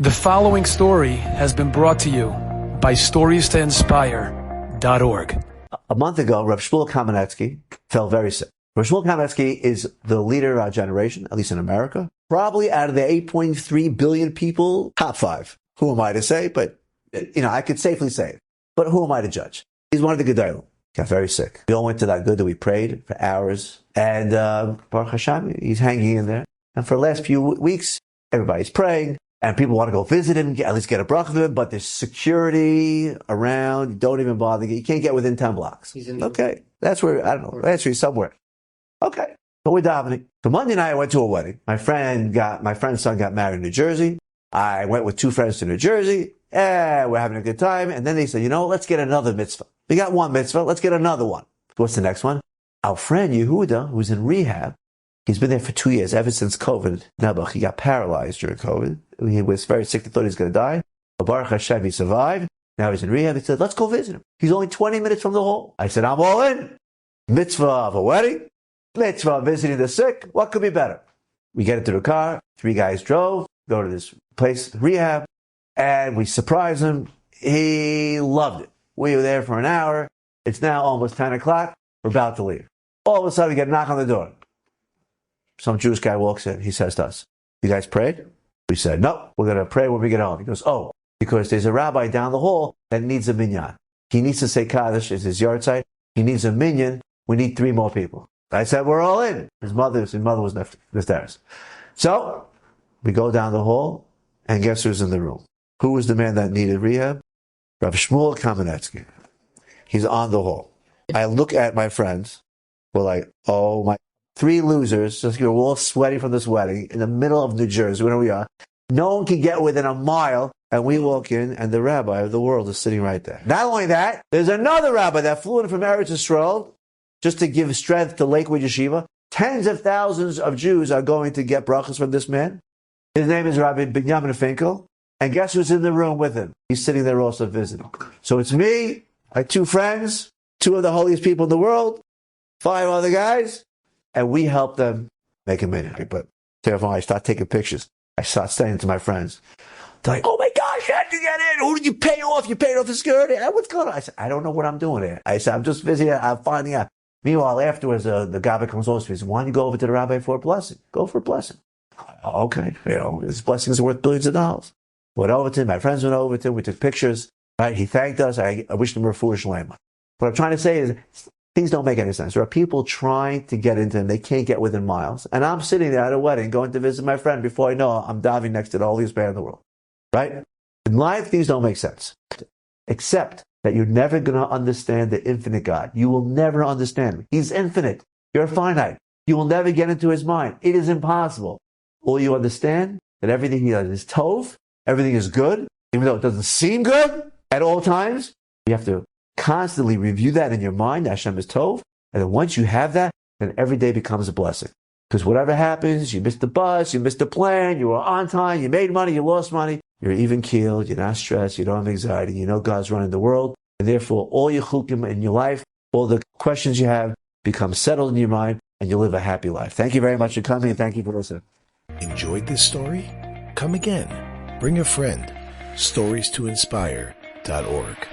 The following story has been brought to you by StoriesToInspire.org. A month ago, Rav Shmuel Kamenetsky fell very sick. Rav Shmuel Kamenetsky is the leader of our generation, at least in America. Probably out of the 8.3 billion people, top five. Who am I to say? But, I could safely say it. But who am I to judge? He's one of the Gedolim. Got very sick. We all went to that good that we prayed for hours. And Baruch Hashem, he's hanging in there. And for the last few weeks, everybody's praying. And people want to go visit him, at least get a bracha of him, but there's security around. Don't even bother. You can't get within 10 blocks. Okay. That's where, I don't know, that's where he's somewhere. Okay. So we're davening. So Monday night I went to a wedding. My friend's son got married in New Jersey. I went with two friends to New Jersey. We're having a good time. And then they said, let's get another mitzvah. We got one mitzvah. Let's get another one. What's the next one? Our friend Yehuda, who's in rehab, he's been there for 2 years, ever since COVID. Nebuch, he got paralyzed during COVID. He was very sick. They thought he was going to die. But Baruch Hashem, he survived. Now he's in rehab. He said, let's go visit him. He's only 20 minutes from the hall. I said, I'm all in. Mitzvah of a wedding. Mitzvah of visiting the sick. What could be better? We get into the car. 3 guys drove, go to this place, rehab, and we surprise him. He loved it. We were there for an hour. It's now almost 10 o'clock. We're about to leave. All of a sudden, we get a knock on the door. Some Jewish guy walks in. He says to us, you guys prayed? We said, no, we're going to pray when we get home. He goes, because there's a rabbi down the hall that needs a minyan. He needs to say Kaddish. It's his yard site. He needs a minyan. We need 3 more people. I said, we're all in. His mother was upstairs. So we go down the hall, and guess who's in the room? Who was the man that needed rehab? Rav Shmuel Kamenetsky. He's on the hall. I look at my friends. We're like, oh my. 3 losers, just we're all sweating from this wedding in the middle of New Jersey, where we are. No one can get within a mile, and we walk in, and the rabbi of the world is sitting right there. Not only that, there's another rabbi that flew in from Eretz Yisrael just to give strength to Lakewood Yeshiva. Tens of thousands of Jews are going to get brachas from this man. His name is Rabbi Binyamin Finkel, and guess who's in the room with him? He's sitting there also visiting. So it's me, my 2 friends, 2 of the holiest people in the world, 5 other guys, and we help them make a minyan. But terrifying, I start taking pictures. I start saying to my friends, they're like, oh my gosh, how did you get in? Who did you pay off? You paid off the security? What's going on? I said, I don't know what I'm doing here. I said, I'm just visiting. I'm finding out. Meanwhile, afterwards, the rabbi comes over to me and says, why don't you go over to the rabbi for a blessing? Go for a blessing. Okay. His blessings are worth billions of dollars. Went over to him. My friends went over to him. We took pictures. Right? He thanked us. I wished him a foolish lamb. What I'm trying to say is, things don't make any sense. There are people trying to get into him. They can't get within miles. And I'm sitting there at a wedding going to visit my friend. Before I know it, I'm diving next to the holiest man in the world. Right? In life, things don't make sense. Except that you're never going to understand the infinite God. You will never understand him. He's infinite. You're finite. You will never get into his mind. It is impossible. All you understand that everything he does is tov. Everything is good. Even though it doesn't seem good at all times. You have to constantly review that in your mind. Hashem is tov. And then once you have that, then every day becomes a blessing. Because whatever happens, you missed the bus, you missed the plane, you were on time, you made money, you lost money, you're even keeled, you're not stressed, you don't have anxiety, you know God's running the world. And therefore, all your chukim in your life, all the questions you have become settled in your mind, and you live a happy life. Thank you very much for coming, and thank you for listening. Enjoyed this story? Come again. Bring a friend. StoriesToInspire.org